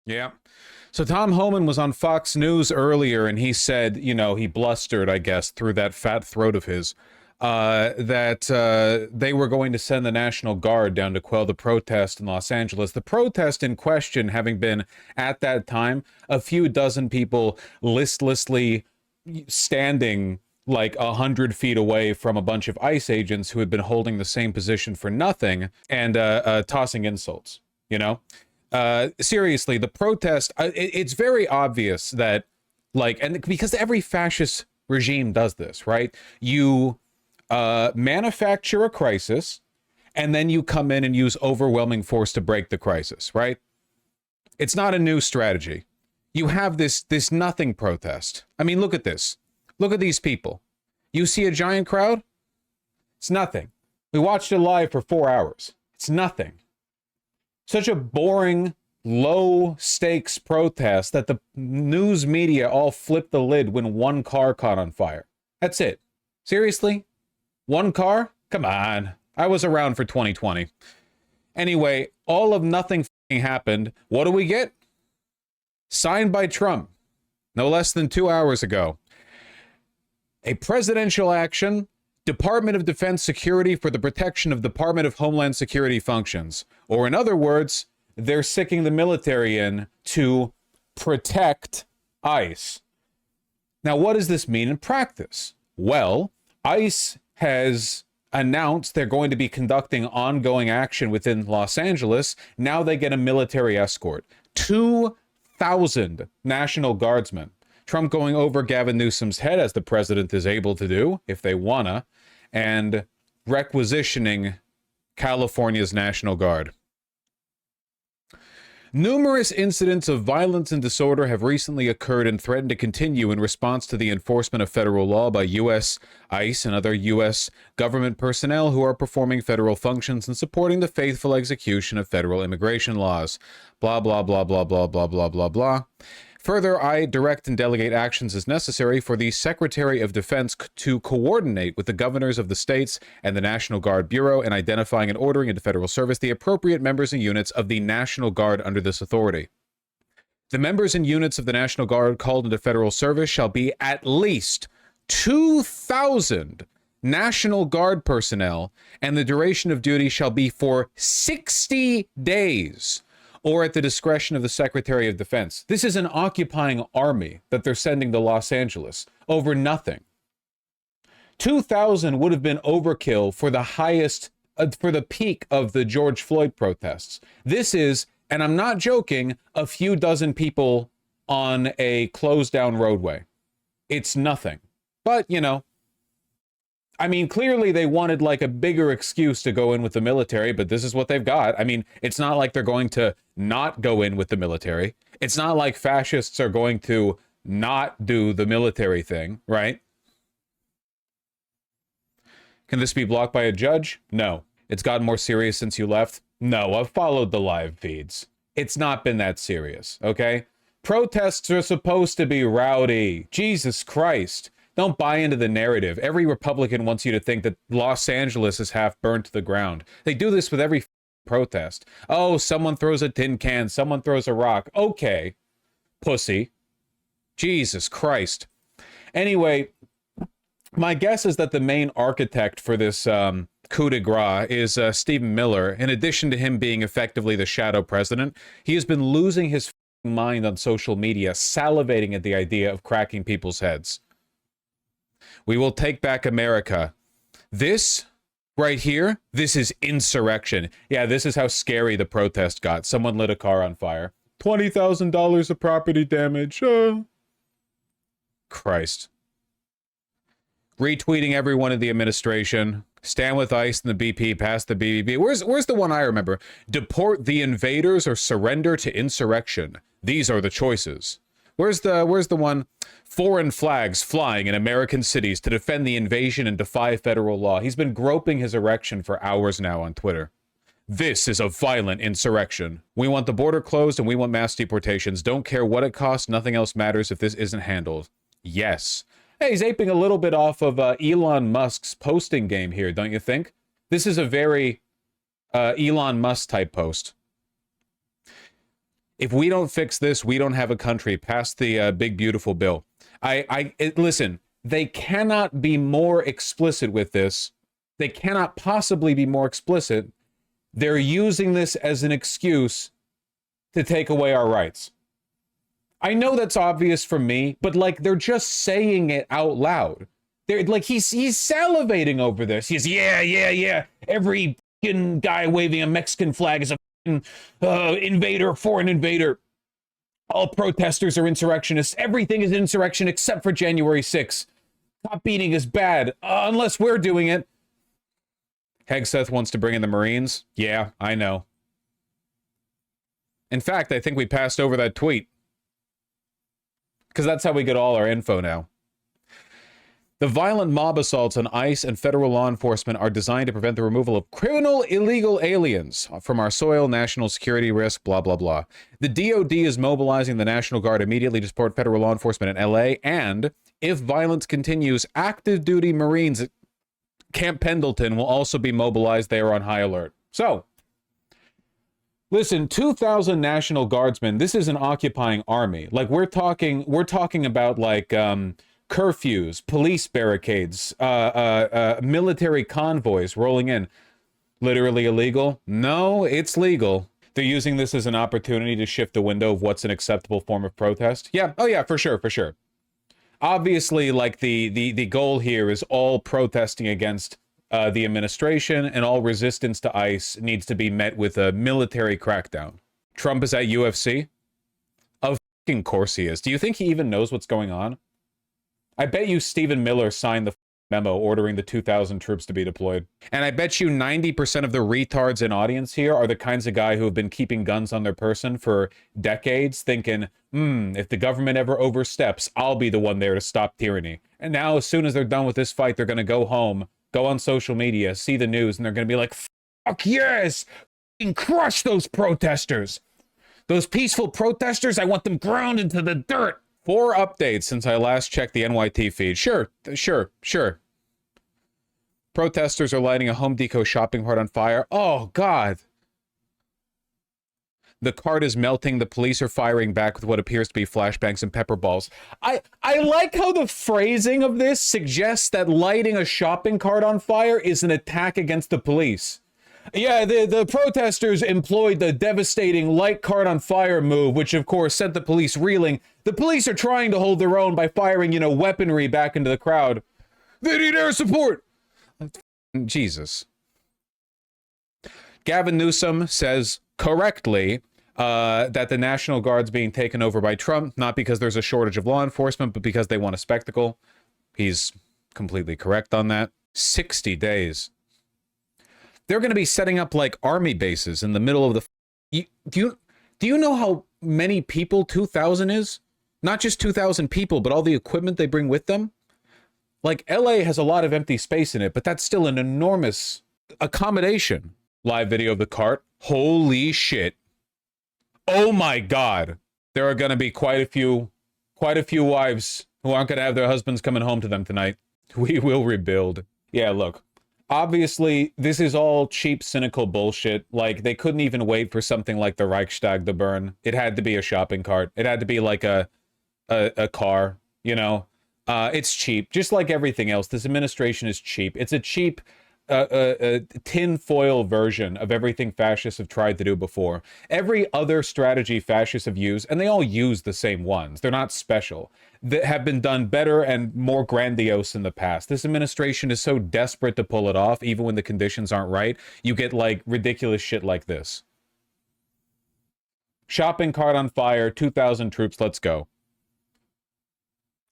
Yeah. So Tom Homan was on Fox News earlier, and he said, he blustered, I guess, through that fat throat of his, that they were going to send the National Guard down to quell the protest in Los Angeles. The protest in question having been, at that time, a few dozen people listlessly standing like 100 feet away from a bunch of ICE agents who had been holding the same position for nothing and tossing insults, seriously, the protest, it's very obvious that, and because every fascist regime does this, right? You manufacture a crisis, and then you come in and use overwhelming force to break the crisis, right? It's not a new strategy. You have this nothing protest. I mean, look at this. Look at these people. You see a giant crowd? It's nothing. We watched it live for 4 hours. It's nothing. Such a boring, low-stakes protest that the news media all flipped the lid when one car caught on fire. That's it. Seriously? One car? Come on. I was around for 2020. Anyway, all of nothing happened. What do we get? Signed by Trump, no less than 2 hours ago. A presidential action, Department of Defense Security for the protection of Department of Homeland Security functions. Or in other words, they're sicking the military in to protect ICE. Now, what does this mean in practice? Well, ICE has announced they're going to be conducting ongoing action within Los Angeles. Now they get a military escort. 2,000 National Guardsmen. Trump going over Gavin Newsom's head, as the president is able to do, if they wanna, and requisitioning California's National Guard. Numerous incidents of violence and disorder have recently occurred and threaten to continue in response to the enforcement of federal law by U.S. ICE and other U.S. government personnel who are performing federal functions and supporting the faithful execution of federal immigration laws. Blah, blah, blah, blah, blah, blah, blah, blah, blah. Further, I direct and delegate actions as necessary for the Secretary of Defense to coordinate with the governors of the states and the National Guard Bureau in identifying and ordering into federal service the appropriate members and units of the National Guard under this authority. The members and units of the National Guard called into federal service shall be at least 2,000 National Guard personnel, and the duration of duty shall be for 60 days. Or at the discretion of the Secretary of Defense. This is an occupying army that they're sending to Los Angeles over nothing. 2,000 would have been overkill for the highest, for the peak of the George Floyd protests. This is, and I'm not joking, a few dozen people on a closed down roadway. It's nothing. But, I mean, clearly they wanted like a bigger excuse to go in with the military, but this is what they've got. I mean, it's not like they're going to not go in with the military. It's not like fascists are going to not do the military thing, right? Can this be blocked by a judge? No. It's gotten more serious since you left? No, I've followed the live feeds. It's not been that serious, okay? Protests are supposed to be rowdy. Jesus Christ. Don't buy into the narrative. Every Republican wants you to think that Los Angeles is half burned to the ground. They do this with every protest. Oh, someone throws a tin can, someone throws a rock. Okay, pussy. Jesus Christ. Anyway, my guess is that the main architect for this coup de grace is Stephen Miller. In addition to him being effectively the shadow president, he has been losing his mind on social media, salivating at the idea of cracking people's heads. We will take back America. This right here, this is insurrection. Yeah, this is how scary the protest got. Someone lit a car on fire. $20,000 of property damage. Christ. Retweeting everyone in the administration. Stand with ICE and the BP, pass the BBB. Where's the one I remember? Deport the invaders or surrender to insurrection. These are the choices. Where's the one? Foreign flags flying in American cities to defend the invasion and defy federal law. He's been groping his erection for hours now on Twitter. This is a violent insurrection. We want the border closed and we want mass deportations. Don't care what it costs. Nothing else matters if this isn't handled. Yes. Hey, he's aping a little bit off of Elon Musk's posting game here, don't you think? This is a very Elon Musk type post. If we don't fix this, we don't have a country. Pass the big, beautiful bill. Listen, they cannot be more explicit with this. They cannot possibly be more explicit. They're using this as an excuse to take away our rights. I know that's obvious for me, but like they're just saying it out loud. They're like he's salivating over this. He's yeah. Every guy waving a Mexican flag is a invader, foreign invader. All protesters are insurrectionists. Everything is insurrection except for January 6th. Cop beating is bad, unless we're doing it. Hegseth wants to bring in the Marines. Yeah, I know. In fact, I think we passed over that tweet. Because that's how we get all our info now. The violent mob assaults on ICE and federal law enforcement are designed to prevent the removal of criminal illegal aliens from our soil, national security risk, blah, blah, blah. The DOD is mobilizing the National Guard immediately to support federal law enforcement in LA, and if violence continues, active duty Marines at Camp Pendleton will also be mobilized. They are on high alert. So, listen, 2,000 National Guardsmen, this is an occupying army. Like, we're talking about, like, curfews, police barricades, military convoys rolling in. Literally illegal? No, it's legal. They're using this as an opportunity to shift the window of what's an acceptable form of protest. Yeah, oh yeah, for sure. Obviously, like, the goal here is all protesting against the administration, and all resistance to ICE needs to be met with a military crackdown. Trump is at UFC? Of fucking course he is. Do you think he even knows what's going on? I bet you Stephen Miller signed the memo ordering the 2,000 troops to be deployed. And I bet you 90% of the retards in audience here are the kinds of guy who have been keeping guns on their person for decades, thinking, if the government ever oversteps, I'll be the one there to stop tyranny. And now, as soon as they're done with this fight, they're going to go home, go on social media, see the news, and they're going to be like, fuck yes! Crush those protesters! Those peaceful protesters, I want them ground into the dirt! 4 updates since I last checked the NYT feed. Sure. Protesters are lighting a Home Depot shopping cart on fire. Oh, God. The cart is melting. The police are firing back with what appears to be flashbangs and pepper balls. I like how the phrasing of this suggests that lighting a shopping cart on fire is an attack against the police. Yeah, the protesters employed the devastating light cart on fire move, which of course sent the police reeling. The police are trying to hold their own by firing, weaponry back into the crowd. They need air support! Jesus. Gavin Newsom says correctly that the National Guard's being taken over by Trump, not because there's a shortage of law enforcement, but because they want a spectacle. He's completely correct on that. 60 days. They're going to be setting up like army bases in the middle of the... Do you know how many people 2,000 is? Not just 2,000 people, but all the equipment they bring with them? Like, LA has a lot of empty space in it, but that's still an enormous accommodation. Live video of the cart. Holy shit. Oh my God. There are going to be quite a few wives who aren't going to have their husbands coming home to them tonight. We will rebuild. Yeah, look. Obviously, this is all cheap, cynical bullshit. Like, they couldn't even wait for something like the Reichstag to burn. It had to be a shopping cart. It had to be like a car, It's cheap. Just like everything else, this administration is cheap. It's a cheap tin-foil version of everything fascists have tried to do before. Every other strategy fascists have used, and they all use the same ones. They're not special. That have been done better and more grandiose in the past. This administration is so desperate to pull it off, even when the conditions aren't right, you get like ridiculous shit like this. Shopping cart on fire, 2,000 troops, let's go.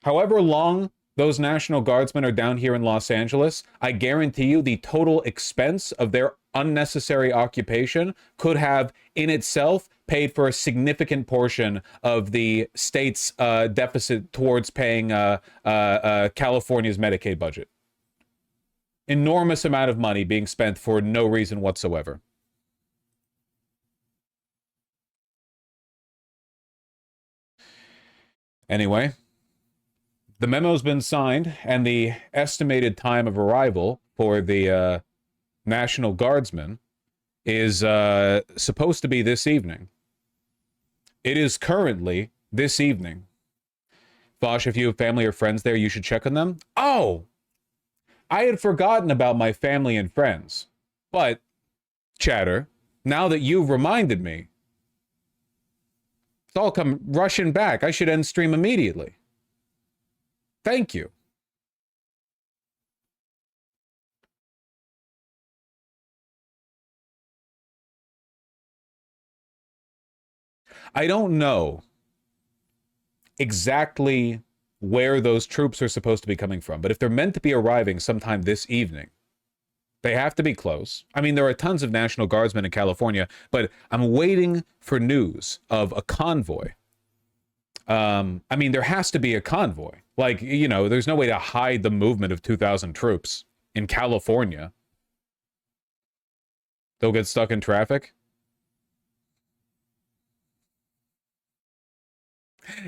However long those National Guardsmen are down here in Los Angeles, I guarantee you the total expense of their unnecessary occupation could have, in itself, paid for a significant portion of the state's deficit towards paying California's Medicaid budget. Enormous amount of money being spent for no reason whatsoever. Anyway, the memo's been signed, and the estimated time of arrival for the National Guardsmen is supposed to be this evening. It is currently this evening. Vosh, if you have family or friends there, you should check on them. Oh, I had forgotten about my family and friends. But, Chatter, now that you've reminded me, it's all come rushing back. I should end stream immediately. Thank you. I don't know exactly where those troops are supposed to be coming from, but if they're meant to be arriving sometime this evening, they have to be close. I mean, there are tons of National Guardsmen in California, but I'm waiting for news of a convoy. I mean, there has to be a convoy. Like, you know, there's no way to hide the movement of 2,000 troops in California. They'll get stuck in traffic.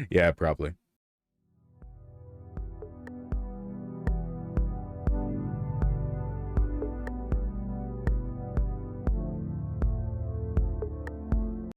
Yeah, probably.